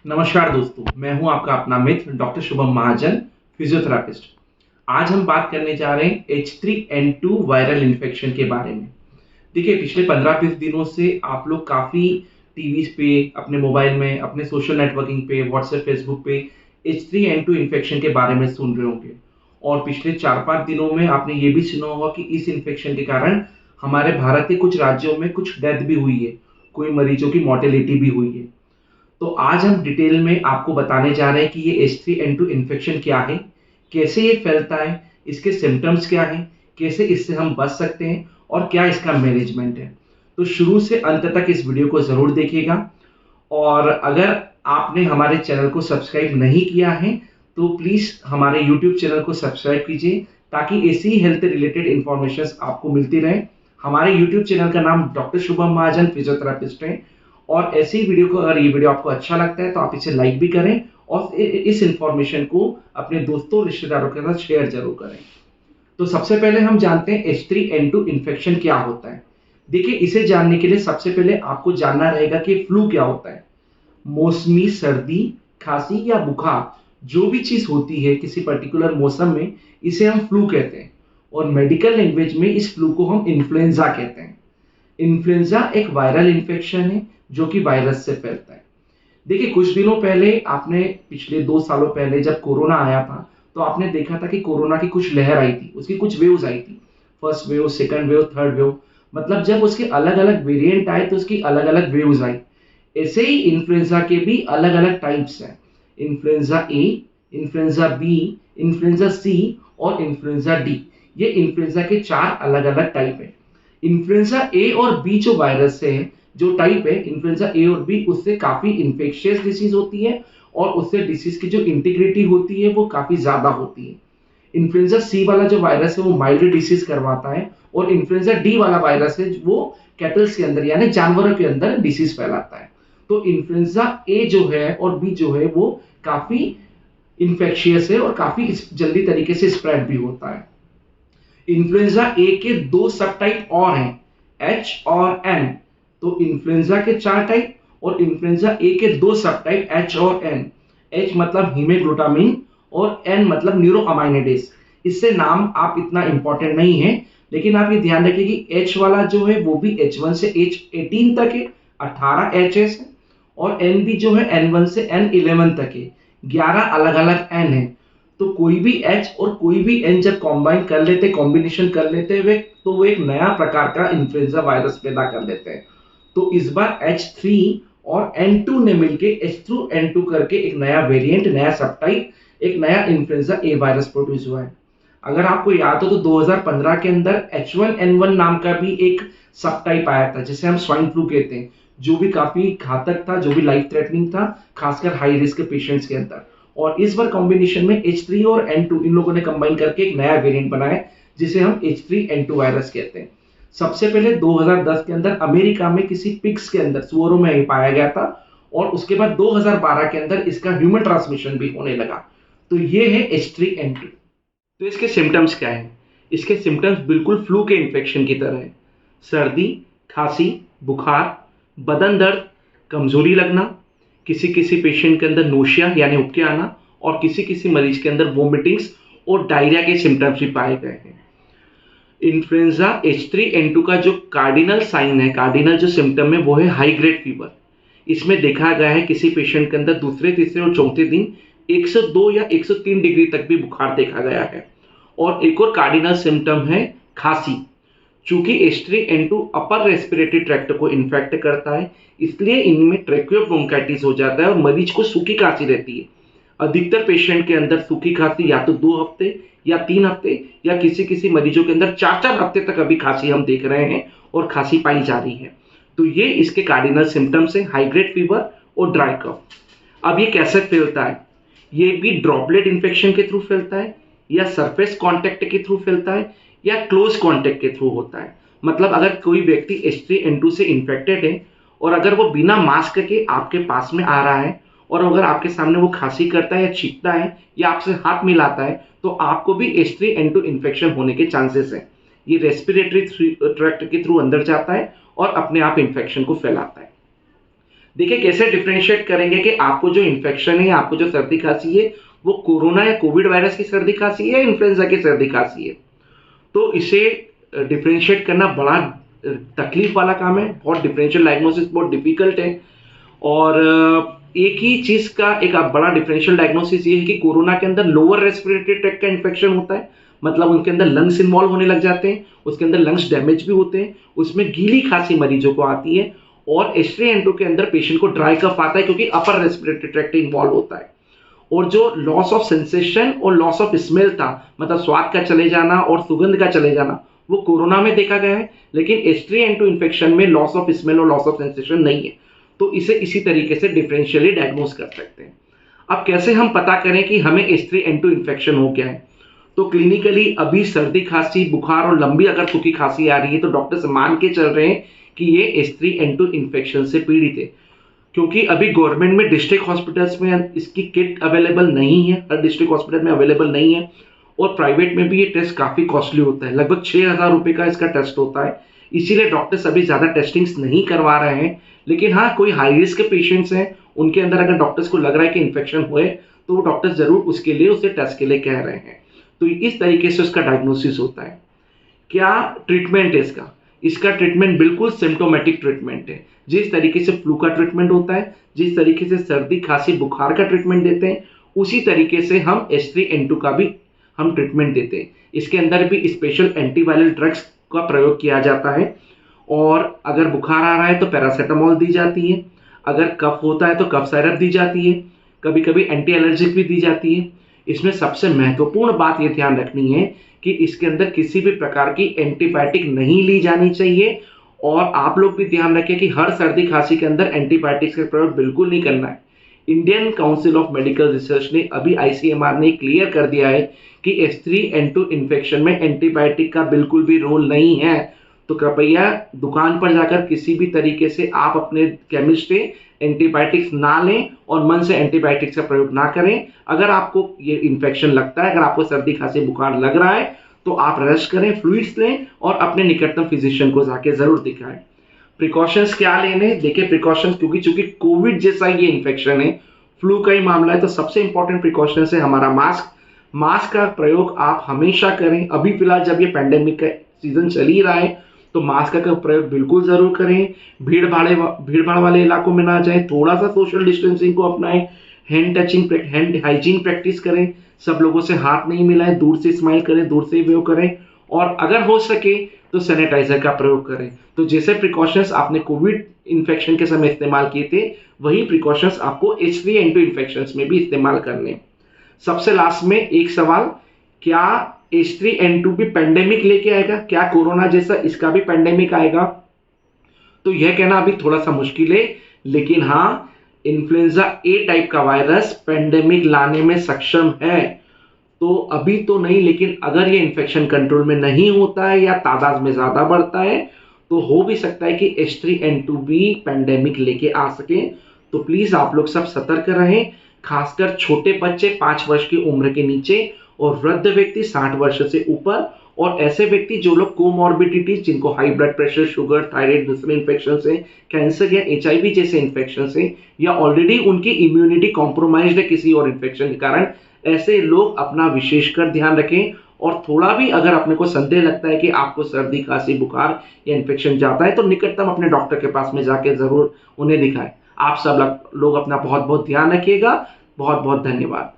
नमस्कार दोस्तों, मैं हूं आपका अपना मित्र डॉक्टर शुभम महाजन, फिजियोथेरापिस्ट। आज हम बात करने जा रहे हैं H3N2 वायरल इन्फेक्शन के बारे में। देखिए, पिछले 15-20 दिनों से आप लोग काफ़ी टीवीज़ पे, अपने मोबाइल में, अपने सोशल नेटवर्किंग पे, व्हाट्सएप, फेसबुक पे H3N2 इन्फेक्शन के बारे में सुन रहे होंगे। और पिछले 4-5 दिनों में आपने ये भी सुना होगा कि इस इन्फेक्शन के कारण हमारे भारत के कुछ राज्यों में कुछ डेथ भी हुई है, कोई मरीजों की मॉर्टेलिटी भी हुई है। तो आज हम डिटेल में आपको बताने जा रहे हैं कि ये H3N2 इन्फेक्शन क्या है, कैसे ये फैलता है, इसके सिम्टम्स क्या हैं, कैसे इससे हम बच सकते हैं और क्या इसका मैनेजमेंट है। तो शुरू से अंत तक इस वीडियो को ज़रूर देखिएगा। और अगर आपने हमारे चैनल को सब्सक्राइब नहीं किया है तो प्लीज़ हमारे यूट्यूब चैनल को सब्सक्राइब कीजिए ताकि ऐसी हेल्थ रिलेटेड इंफॉर्मेशन आपको मिलती रहे। हमारे यूट्यूब चैनल का नाम डॉक्टर शुभम महाजन फिजियोथेरापिस्ट है। और ऐसी वीडियो को, अगर ये वीडियो आपको अच्छा लगता है तो आप इसे लाइक भी करें और इस इंफॉर्मेशन को अपने दोस्तों रिश्तेदारों के साथ शेयर जरूर करें। तो सबसे पहले हम जानते हैं H3N2 इन्फेक्शन क्या होता है। देखिए, इसे जानने के लिए सबसे पहले आपको जानना रहेगा कि फ्लू क्या होता है। मौसमी सर्दी, खांसी या बुखार, जो भी चीज होती है किसी पर्टिकुलर मौसम में, इसे हम फ्लू कहते हैं। और मेडिकल लैंग्वेज में इस फ्लू को हम इन्फ्लुएंजा कहते हैं। इन्फ्लुएंजा एक वायरल इन्फेक्शन है जो कि वायरस से फैलता है। देखिए, कुछ दिनों पहले आपने, पिछले 2 सालों पहले जब कोरोना आया था, तो आपने देखा था कि कोरोना की कुछ लहर आई थी, उसकी कुछ वेव्स आई थी। First wave, second wave, third wave, मतलब जब उसके अलग अलग वेरिएंट आए तो उसकी अलग अलग वेव्स आई। ऐसे ही इन्फ्लुएंजा के भी अलग अलग टाइप्स हैं। Influenza A, influenza B, influenza C और इन्फ्लुएंजा डी। ये इन्फ्लुएंजा के 4 अलग अलग टाइप है। इन्फ्लुएंजा ए और बी जो वायरस है, जो टाइप है इन्फ्लुएंजा ए और बी, उससे काफी इंफेक्शियस डिसीज होती है और उससे डिसीज की जो इंटीग्रिटी होती है वो काफी ज्यादा होती है। इन्फ्लुएंजा सी वाला जो वायरस है वो माइल्ड डिसीज करवाता है और इन्फ्लुएंजा डी वाला वायरस है वो कैटल्स के अंदर यानी जानवरों के अंदर डिसीज फैलाता है। तो इन्फ्लुएंजा ए जो है और बी जो है वो काफी इंफेक्शियस है और काफी जल्दी तरीके से स्प्रेड भी होता है। इन्फ्लुएंजा ए के 2 सब टाइप और हैं, एच और एन। तो इन्फ्लुएंजा के 4 टाइप और इन्फ्लुएंजा ए के 2 सब टाइप, एच और एन। एच मतलब हीमोग्लूटामिन और एन मतलब न्यूरोअमाइनेडेज। इससे नाम आप इतना इंपॉर्टेंट नहीं है, लेकिन आप ये ध्यान रखिए कि एच वाला जो है वो भी H1 से H18 तक है, 18 एचएस है। और एन भी जो है N1 से N11 तक है, 11 अलग अलग एन है। तो कोई भी एच और कोई भी एन जब कॉम्बाइन कर लेते, कॉम्बिनेशन कर लेते वे, तो वो एक नया प्रकार का इन्फ्लुएंजा वायरस पैदा कर देते हैं। तो इस बार H3 और N2 ने मिलके H3N2 करके एक नया वेरिएंट, नया सबटाइप, एक नया इन्फ्लुएंजा ए वायरस प्रोड्यूस हुआ है। अगर आपको याद हो तो 2015 के अंदर H1N1 नाम का भी एक सबटाइप आया था जिसे हम स्वाइन फ्लू कहते हैं, जो भी काफी घातक था, जो भी लाइफ थ्रेटनिंग था, खासकर हाई रिस्क पेशेंट्स के अंदर। और इस बार कॉम्बिनेशन में H3 और N2 इन लोगों ने कंबाइन करके एक नया वेरिएंट बनाया जिसे हम H3N2 वायरस कहते हैं। सबसे पहले 2010 के अंदर अमेरिका में किसी पिग्स के अंदर, सुअरों में ये पाया गया था और उसके बाद 2012 के अंदर इसका ह्यूमन ट्रांसमिशन भी होने लगा। तो ये है H3N2। तो इसके सिम्टम्स क्या है? इसके सिम्टम्स बिल्कुल फ्लू के इन्फेक्शन की तरह है। सर्दी, खांसी, बुखार, बदन दर्द, कमजोरी लगना, किसी किसी पेशेंट के अंदर नोशिया यानी उबके आना और किसी किसी मरीज के अंदर वोमिटिंग्स और डायरिया के सिम्टम्स भी पाए गए हैं। इन्फ्लुएंजा H3N2 का जो कार्डिनल साइन है, कार्डिनल जो सिम्टम है, वो है हाई ग्रेड फीवर। इसमें देखा गया है किसी पेशेंट के अंदर दूसरे, तीसरे और चौथे दिन 102 या 103 डिग्री तक भी बुखार देखा गया है। और एक और कार्डिनल सिम्टम है खांसी। चूंकि H3N2 अपर रेस्पिरेटरी ट्रैक्ट को इन्फेक्ट करता है, इसलिए इनमें ट्रैकियोब्रोंकाइटिस हो जाता है और मरीज को सूखी खांसी रहती है। अधिकतर पेशेंट के अंदर सूखी खांसी या तो 2 हफ्ते या 3 हफ्ते या किसी किसी मरीजों के अंदर 4-4 हफ्ते तक अभी खांसी हम देख रहे हैं और खांसी पाई जा रही है। तो ये इसके कार्डिनल सिम्टम्स है, हाई ग्रेड फीवर और ड्राई कफ। अब ये कैसे फैलता है? ये भी ड्रॉपलेट इन्फेक्शन के थ्रू फैलता है या सरफेस कॉन्टैक्ट के थ्रू फैलता है या क्लोज कॉन्टैक्ट के थ्रू होता है। मतलब अगर कोई व्यक्ति H3N2 से इन्फेक्टेड है और अगर वो बिना मास्क के आपके पास में आ रहा है और अगर आपके सामने वो खांसी करता है या छींकता है या आपसे हाथ मिलाता है, तो आपको भी H3N2 इन्फेक्शन होने के चांसेस हैं। ये रेस्पिरेटरी ट्रैक्ट के थ्रू अंदर जाता है और अपने आप इन्फेक्शन को फैलाता है। देखिए कैसे डिफरेंशिएट करेंगे कि आपको जो इन्फेक्शन है, आपको जो सर्दी खांसी है, वो कोरोना या कोविड वायरस की सर्दी खांसी है या इन्फ्लुएंजा की सर्दी खांसी है। तो इसे डिफरेंशिएट करना बड़ा तकलीफ वाला काम है, बहुत डिफरेंशियल डायग्नोसिस बहुत डिफिकल्ट है। और एक ही चीज का एक बड़ा डिफरेंशियल डायग्नोसिस ये है कि कोरोना के अंदर लोअर रेस्पिरेटरी ट्रैक्ट का इन्फेक्शन होता है, मतलब उनके अंदर लंग्स इन्वॉल्व होने लग जाते हैं, उसके अंदर लंग्स डैमेज भी होते हैं, उसमें गीली खांसी मरीजों को आती है। और H3N2 के अंदर पेशेंट को ड्राई कफ आता है क्योंकि अपर रेस्पिरेटरी ट्रैक्ट इन्वॉल्व होता है। और जो लॉस ऑफ सेंसेशन और लॉस ऑफ स्मेल था, मतलब स्वाद का चले जाना और सुगंध का चले जाना, वो कोरोना में देखा गया है, लेकिन H3N2 इन्फेक्शन में लॉस ऑफ स्मेल और लॉस ऑफ सेंसेशन नहीं है। तो इसे इसी तरीके से डिफरेंशियली डायग्नोस कर सकते हैं। अब कैसे हम पता करें कि हमें H3N2 इन्फेक्शन हो गया है? तो क्लिनिकली अभी सर्दी खांसी बुखार और लंबी अगर सूखी खांसी आ रही है तो डॉक्टर्स मान के चल रहे हैं कि ये H3N2 इन्फेक्शन से पीड़ित है, क्योंकि अभी गवर्नमेंट में डिस्ट्रिक्ट हॉस्पिटल्स में इसकी किट अवेलेबल नहीं है, हर डिस्ट्रिक्ट हॉस्पिटल में अवेलेबल नहीं है। और प्राइवेट में भी ये टेस्ट काफ़ी कॉस्टली होता है, लगभग 6,000 रुपये का इसका टेस्ट होता है। इसीलिए डॉक्टर्स अभी ज़्यादा टेस्टिंग्स नहीं करवा रहे हैं। लेकिन हाँ, कोई हाई रिस्क के पेशेंट्स हैं, उनके अंदर अगर डॉक्टर्स को लग रहा है कि इन्फेक्शन हुए तो वो डॉक्टर्स जरूर उसके लिए उसे टेस्ट के लिए कह रहे हैं। तो इस तरीके से उसका डायग्नोसिस होता है। क्या ट्रीटमेंट है इसका? इसका ट्रीटमेंट बिल्कुल सिम्टोमेटिक ट्रीटमेंट है। जिस तरीके से फ्लू का ट्रीटमेंट होता है, जिस तरीके से सर्दी खांसी बुखार का ट्रीटमेंट देते हैं, उसी तरीके से हम H3N2 का भी हम ट्रीटमेंट देते हैं। इसके अंदर भी स्पेशल एंटीवायरल ड्रग्स का प्रयोग किया जाता है। और अगर बुखार आ रहा है तो पैरासीटामोल दी जाती है, अगर कफ होता है तो कफ सिरप दी जाती है, कभी कभी एंटी एलर्जिक भी दी जाती है। इसमें सबसे महत्वपूर्ण बात ये ध्यान रखनी है कि इसके अंदर किसी भी प्रकार की एंटीबायोटिक नहीं ली जानी चाहिए। और आप लोग भी ध्यान रखें कि हर सर्दी खांसी के अंदर एंटीबायोटिक्स का प्रयोग बिल्कुल नहीं करना है। Indian council of medical research ने अभी ICMR ने क्लियर कर दिया है कि H3N2 इन्फेक्शन में एंटीबायोटिक का बिल्कुल भी रोल नहीं है। तो कृपया दुकान पर जाकर किसी भी तरीके से आप अपने केमिस्ट से एंटीबायोटिक्स ना लें और मन से एंटीबायोटिक्स का प्रयोग ना करें। अगर आपको ये इन्फेक्शन लगता है, अगर आपको सर्दी खांसी बुखार लग रहा है, तो आप रेस्ट करें, फ्लूइड्स लें और अपने निकटतम फिजिशियन को जाके जरूर दिखाएं। प्रिकॉशंस क्या लेने? देखिए प्रिकॉशंस, क्योंकि चूंकि कोविड जैसा ये इन्फेक्शन है, फ्लू का ही मामला है, तो सबसे इंपॉर्टेंट प्रिकॉशन है हमारा मास्क। मास्क का प्रयोग आप हमेशा करें। अभी फिलहाल जब ये पैंडेमिक का सीजन चल ही रहा है तो मास्क का प्रयोग बिल्कुल जरूर करें। भीड़ भाड़ वाले इलाकों में ना जाएं, थोड़ा सा सोशल डिस्टेंसिंग को अपनाएं, हैंड हाइजीन प्रैक्टिस करें, सब लोगों से हाथ नहीं मिलाएं, दूर से स्माइल करें, दूर से वेव करें, और अगर हो सके तो सैनिटाइजर का प्रयोग करें। तो जैसे प्रिकॉशंस आपने कोविड इन्फेक्शन के समय इस्तेमाल किए थे, वही प्रिकॉशंस आपको H3N2 इन्फेक्शंस में भी इस्तेमाल करने। सबसे लास्ट में एक सवाल, क्या H3N2 भी पेंडेमिक लेके आएगा? क्या कोरोना जैसा इसका भी पेंडेमिक आएगा? तो यह कहना अभी थोड़ा सा मुश्किल है, लेकिन हाँ, इन्फ्लुएंजा A टाइप का वायरस पेंडेमिक लाने में सक्षम है। तो अभी तो नहीं, लेकिन अगर ये इन्फेक्शन कंट्रोल में नहीं होता है या तादाद में ज्यादा बढ़ता है तो हो भी सकता है कि H3N2 भी पेंडेमिक लेके आ सके। तो प्लीज आप लोग सब सतर्क रहें, खासकर छोटे बच्चे 5 वर्ष की उम्र के नीचे और वृद्ध व्यक्ति 60 वर्ष से ऊपर, और ऐसे व्यक्ति जो लोग कोमॉर्बिडिटीज, जिनको high blood pressure, sugar, thyroid, दूसरे इन्फेक्शन है, कैंसर या HIV जैसे इन्फेक्शन है, या ऑलरेडी उनकी इम्यूनिटी कॉम्प्रोमाइज्ड है किसी और इन्फेक्शन के कारण, ऐसे लोग अपना विशेषकर ध्यान रखें। और थोड़ा भी अगर अपने को संदेह लगता है कि आपको सर्दी खांसी बुखार या इन्फेक्शन जाता है तो निकटतम अपने डॉक्टर के पास में जाके जरूर उन्हें दिखाएं। आप सब लोग अपना बहुत बहुत ध्यान रखिएगा। बहुत बहुत धन्यवाद।